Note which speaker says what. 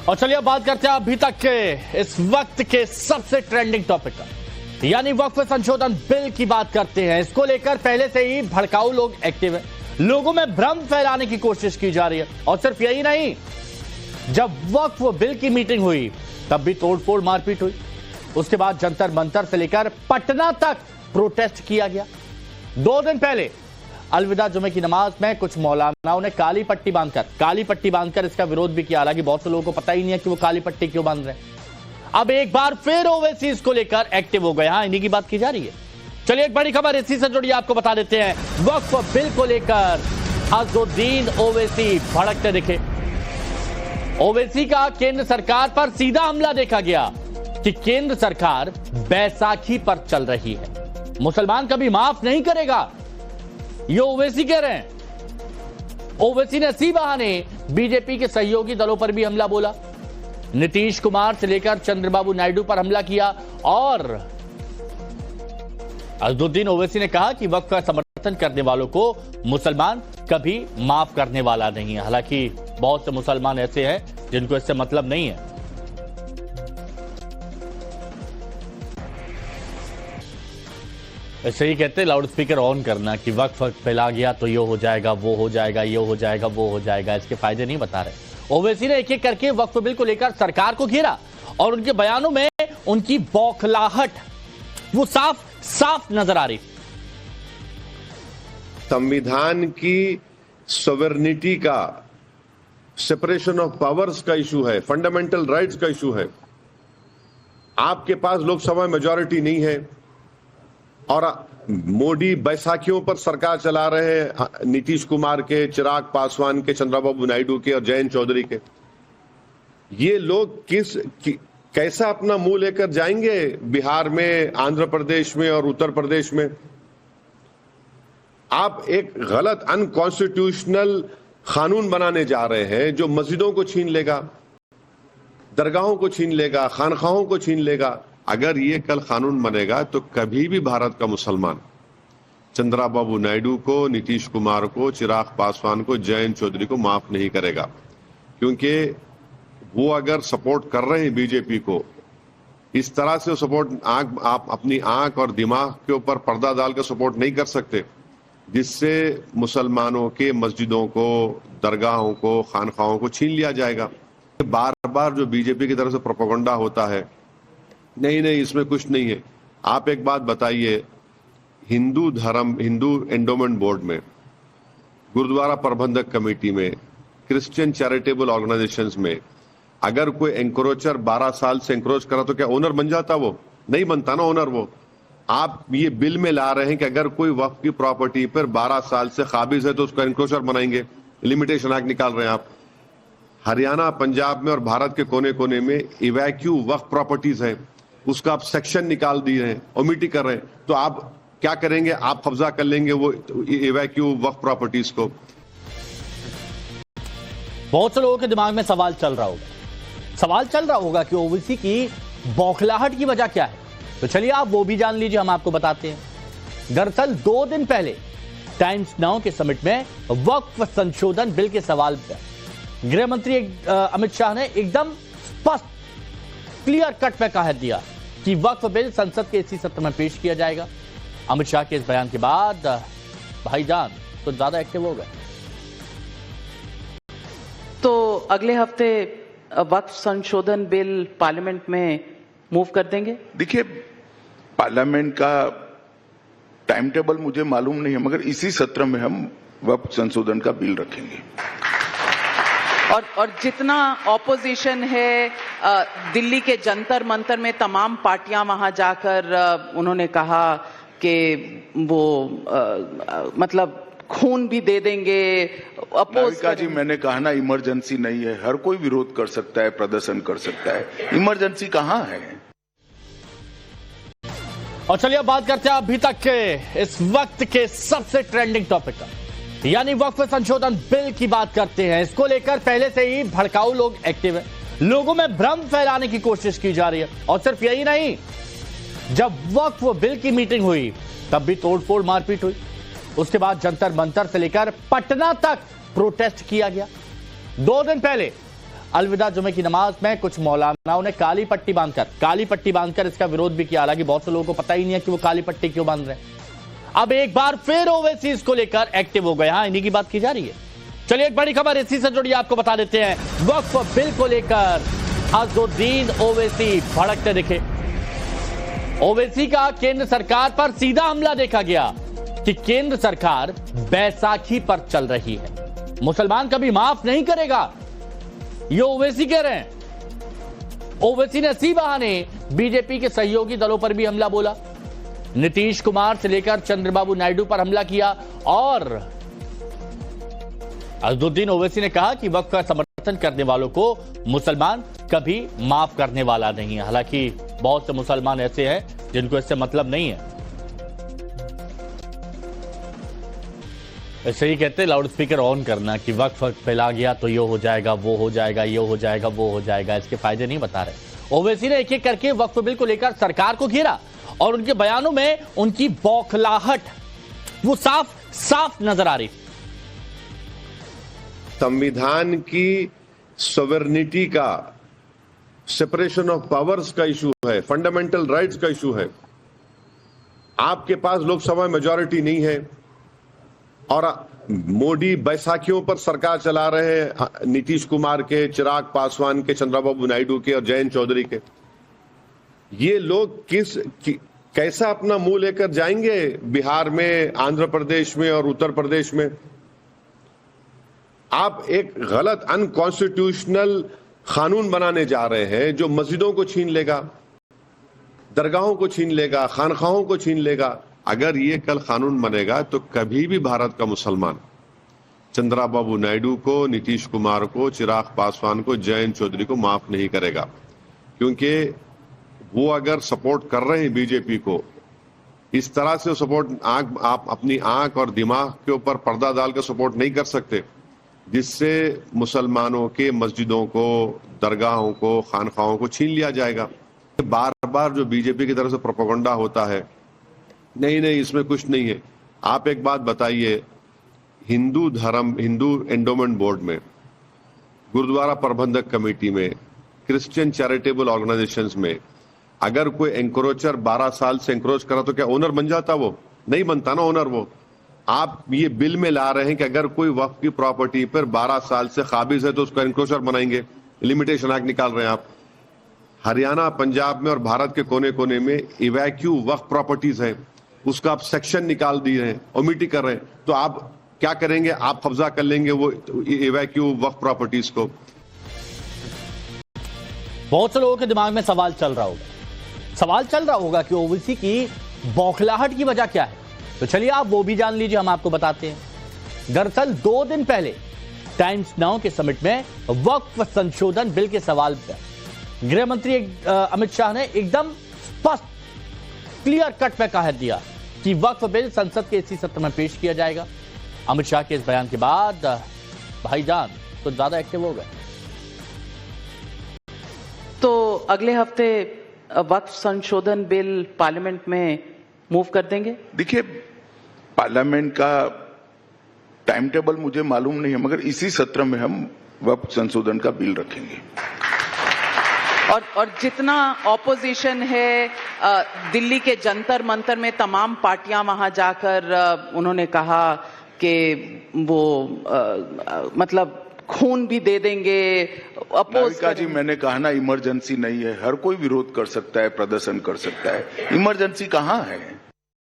Speaker 1: और चलिए अब बात करते हैं अभी तक के इस वक्त के सबसे ट्रेंडिंग टॉपिक का, यानी वक्फ संशोधन बिल की बात करते हैं। इसको लेकर पहले से ही भड़काऊ लोग एक्टिव हैं, लोगों में भ्रम फैलाने की कोशिश की जा रही है। और सिर्फ यही नहीं, जब वक्फ बिल की मीटिंग हुई तब भी तोड़फोड़ मारपीट हुई। उसके बाद जंतर मंतर से लेकर पटना तक प्रोटेस्ट किया गया। 2 दिन पहले अलविदा जुमे की नमाज में कुछ मौलानाओं ने काली पट्टी बांधकर इसका विरोध भी किया। हालांकि बहुत से लोगों को पता ही नहीं है कि वो काली पट्टी क्यों बांध रहे हैं। अब एक बार फिर ओवैसी इसको लेकर एक्टिव हो गए। हाँ, इन्हीं की बात की जा रही है। चलिए एक बड़ी खबर इसी से जुड़ी आपको बता देते हैं। वक्फ बिल को लेकर अज़ुद्दीन ओवैसी भड़कते दिखे। ओवैसी का केंद्र सरकार पर सीधा हमला देखा गया कि केंद्र सरकार बैसाखी पर चल रही है, मुसलमान कभी माफ नहीं करेगा, ये ओवैसी कह रहे हैं। ओवैसी ने इसी बहाने बीजेपी के सहयोगी दलों पर भी हमला बोला। नीतीश कुमार से लेकर चंद्रबाबू नायडू पर हमला किया और अज़ुद्दीन ओवैसी ने कहा कि वक्फ का समर्थन करने वालों को मुसलमान कभी माफ करने वाला नहीं है। हालांकि बहुत से मुसलमान ऐसे हैं जिनको इससे मतलब नहीं है। ऐसे ही कहते लाउड स्पीकर ऑन करना कि वक्फ फैला गया तो ये हो जाएगा, वो हो जाएगा, ये हो जाएगा, वो हो जाएगा। इसके फायदे नहीं बता रहे। ओवैसी ने एक एक करके वक्फ बिल को लेकर सरकार को घेरा और उनके बयानों में उनकी बौखलाहट वो साफ नजर आ रही।
Speaker 2: संविधान की सॉवरेनिटी का, सेपरेशन ऑफ पावर्स का इशू है, फंडामेंटल राइट्स का इशू है। आपके पास लोकसभा में मेजॉरिटी नहीं है और मोदी बैसाखियों पर सरकार चला रहे हैं, नीतीश कुमार के, चिराग पासवान के, चंद्रबाबू नायडू के और जयंत चौधरी के। ये लोग कैसा अपना मुंह लेकर जाएंगे बिहार में, आंध्र प्रदेश में और उत्तर प्रदेश में? आप एक गलत अनकॉन्स्टिट्यूशनल कानून बनाने जा रहे हैं जो मस्जिदों को छीन लेगा, दरगाहों को छीन लेगा, खानखाहों को छीन लेगा। अगर ये कल कानून बनेगा तो कभी भी भारत का मुसलमान चंद्रबाबू नायडू को, नीतीश कुमार को, चिराग पासवान को, जयंत चौधरी को माफ नहीं करेगा। क्योंकि वो अगर सपोर्ट कर रहे हैं बीजेपी को, इस तरह से सपोर्ट आप अपनी आंख और दिमाग के ऊपर पर्दा डालकर सपोर्ट नहीं कर सकते, जिससे मुसलमानों के मस्जिदों को, दरगाहों को, खानखाहों को छीन लिया जाएगा। बार बार जो बीजेपी की तरफ से प्रोपेगेंडा होता है, नहीं इसमें कुछ नहीं है। आप एक बात बताइए, हिंदू एंडोमेंट बोर्ड में, गुरुद्वारा प्रबंधक कमेटी में, क्रिश्चियन चैरिटेबल ऑर्गेनाइजेशंस में अगर कोई एंक्रोचर 12 साल से एंक्रोच करा तो क्या ओनर बन जाता? वो नहीं बनता ना ओनर। वो आप ये बिल में ला रहे हैं कि अगर कोई वक्फ की प्रॉपर्टी पर 12 साल से काबिज है तो उसको एंक्रोचर बनाएंगे, लिमिटेशन एक्ट निकाल रहे हैं आप। हरियाणा, पंजाब में और भारत के कोने कोने में इवैक्यू वक्फ प्रॉपर्टीज है, उसका आप सेक्शन निकाल दिए हैं, ओमिटी कर रहे हैं। तो आप क्या करेंगे? आप कब्जा कर लेंगे वो इवैक्यू वक्फ प्रॉपर्टीज को।
Speaker 1: बहुत से लोगों के दिमाग में सवाल चल रहा होगा कि ओवैसी की बौखलाहट की वजह क्या है। तो चलिए आप वो भी जान लीजिए, हम आपको बताते हैं। दरअसल 2 दिन पहले टाइम्स नाउ के समिट में वक्फ संशोधन बिल के सवाल पर गृह मंत्री अमित शाह ने एकदम स्पष्ट, क्लियर कट में कह दिया कि वक्फ बिल संसद के इसी सत्र में पेश किया जाएगा। अमित शाह के इस बयान के बाद भाईजान कुछ ज्यादा एक्टिव हो गए।
Speaker 3: तो अगले हफ्ते वक्फ संशोधन बिल पार्लियामेंट में मूव कर देंगे।
Speaker 4: देखिए, पार्लियामेंट का टाइम टेबल मुझे मालूम नहीं है, मगर इसी सत्र में हम वक्फ संशोधन का बिल रखेंगे।
Speaker 3: और जितना ऑपोजिशन है, दिल्ली के जंतर मंतर में तमाम पार्टियां वहां जाकर उन्होंने कहा कि वो मतलब खून भी दे देंगे, अपोज
Speaker 4: जी। मैंने कहा ना, इमरजेंसी नहीं है, हर कोई विरोध कर सकता है, प्रदर्शन कर सकता है, इमरजेंसी कहां है?
Speaker 1: और चलिए अब बात करते हैं अभी तक के इस वक्त के सबसे ट्रेंडिंग टॉपिक का, यानी वक्फ संशोधन बिल की बात करते हैं। इसको लेकर पहले से ही भड़काऊ लोग एक्टिव हैं, लोगों में भ्रम फैलाने की कोशिश की जा रही है। और सिर्फ यही नहीं, जब वक्फ बिल की मीटिंग हुई तब भी तोड़फोड़ मारपीट हुई। उसके बाद जंतर मंतर से लेकर पटना तक प्रोटेस्ट किया गया। 2 दिन पहले अलविदा जुमे की नमाज में कुछ मौलानाओं ने काली पट्टी बांधकर इसका विरोध भी किया। हालांकि बहुत से लोगों को पता ही नहीं है कि वो काली पट्टी क्यों बांध रहे हैं। अब एक बार फिर ओवैसी इसको लेकर एक्टिव हो गए। हाँ, इन्हीं की बात की जा रही है। चलिए एक बड़ी खबर इसी से जुड़ी आपको बता देते हैं। वक्फ बिल को लेकर अज़ुद्दीन ओवैसी भड़कते दिखे। ओवैसी का केंद्र सरकार पर सीधा हमला देखा गया कि केंद्र सरकार बैसाखी पर चल रही है, मुसलमान कभी माफ नहीं करेगा, ये ओवैसी कह रहे हैं। ओवैसी ने इसी बहाने बीजेपी के सहयोगी दलों पर भी हमला बोला। नीतीश कुमार से लेकर चंद्रबाबू नायडू पर हमला किया और अज़ुद्दीन ओवैसी ने कहा कि वक्फ का समर्थन करने वालों को मुसलमान कभी माफ करने वाला नहीं है। हालांकि बहुत से मुसलमान ऐसे हैं जिनको इससे मतलब नहीं है। ऐसे ही कहते लाउड स्पीकर ऑन करना कि वक्फ फैला गया तो ये हो जाएगा, वो हो जाएगा, ये हो जाएगा, वो हो जाएगा। इसके फायदे नहीं बता रहे। ओवैसी ने एक एक करके वक्फ बिल को लेकर सरकार को घेरा और उनके बयानों में उनकी बौखलाहट वो साफ नजर आ रही।
Speaker 2: संविधान की सॉवरेनिटी का, सेपरेशन ऑफ पावर्स का इशू है, फंडामेंटल राइट्स का इशू है। आपके पास लोकसभा मेजॉरिटी नहीं है और मोदी बैसाखियों पर सरकार चला रहे हैं, नीतीश कुमार के, चिराग पासवान के, चंद्रबाबू नायडू के और जयंत चौधरी के। ये लोग कैसा अपना मुंह लेकर जाएंगे बिहार में, आंध्र प्रदेश में और उत्तर प्रदेश में? आप एक गलत अनकॉन्स्टिट्यूशनल कानून बनाने जा रहे हैं जो मस्जिदों को छीन लेगा, दरगाहों को छीन लेगा, खानखाहों को छीन लेगा। अगर ये कल कानून बनेगा तो कभी भी भारत का मुसलमान चंद्रबाबू नायडू को, नीतीश कुमार को, चिराग पासवान को, जयंत चौधरी को माफ नहीं करेगा। क्योंकि वो अगर सपोर्ट कर रहे हैं बीजेपी को, इस तरह से सपोर्ट आप अपनी आंख और दिमाग के ऊपर पर्दा डालकर सपोर्ट नहीं कर सकते, जिससे मुसलमानों के मस्जिदों को, दरगाहों को, खानखाहों को छीन लिया जाएगा। बार बार जो बीजेपी की तरफ से प्रोपेगेंडा होता है, नहीं इसमें कुछ नहीं है। आप एक बात बताइए, हिंदू एंडोमेंट बोर्ड में, गुरुद्वारा प्रबंधक कमेटी में, क्रिश्चियन चैरिटेबल ऑर्गेनाइजेशंस में अगर कोई एंक्रोचर 12 साल से एंक्रोच करा तो क्या ओनर बन जाता? वो नहीं बनता ना ओनर। वो आप ये बिल में ला रहे हैं कि अगर कोई वक्फ की प्रॉपर्टी पर 12 साल से काबिज है तो उसको एंक्रोचर बनाएंगे, लिमिटेशन एक्ट निकाल रहे हैं आप। हरियाणा, पंजाब में और भारत के कोने कोने में इवैक्यू वक्फ प्रॉपर्टीज है, उसका आप सेक्शन निकाल दिए हैं, ओमिटी कर रहे हैं। तो आप क्या करेंगे? आप कब्जा कर लेंगे वो इवैक्यू वक्फ प्रॉपर्टीज को।
Speaker 1: बहुत से लोगों के दिमाग में सवाल चल रहा होगा कि ओवैसी की बौखलाहट की वजह क्या है। तो चलिए आप वो भी जान लीजिए, हम आपको बताते हैं। दरअसल 2 दिन पहले टाइम्स नाउ के समिट में वक्फ संशोधन बिल के सवाल पर गृह मंत्री अमित शाह ने एकदम स्पष्ट क्लियर कट में कह दिया कि वक्फ बिल संसद के इसी सत्र में पेश किया जाएगा। अमित शाह के इस बयान के बाद भाईजान कुछ ज्यादा एक्टिव हो गए।
Speaker 3: तो अगले हफ्ते वक्फ संशोधन बिल पार्लियामेंट में मूव कर देंगे।
Speaker 4: देखिए, पार्लियामेंट का टाइम टेबल मुझे मालूम नहीं है, मगर इसी सत्र में हम वक्फ संशोधन का बिल रखेंगे।
Speaker 3: और जितना ऑपोजिशन है, दिल्ली के जंतर मंतर में तमाम पार्टियां वहां जाकर उन्होंने कहा कि वो मतलब खून भी दे देंगे, अपोज
Speaker 4: जी, मैंने कहा ना, इमरजेंसी नहीं है, हर कोई विरोध कर सकता है, प्रदर्शन कर सकता है। इमरजेंसी कहाँ है?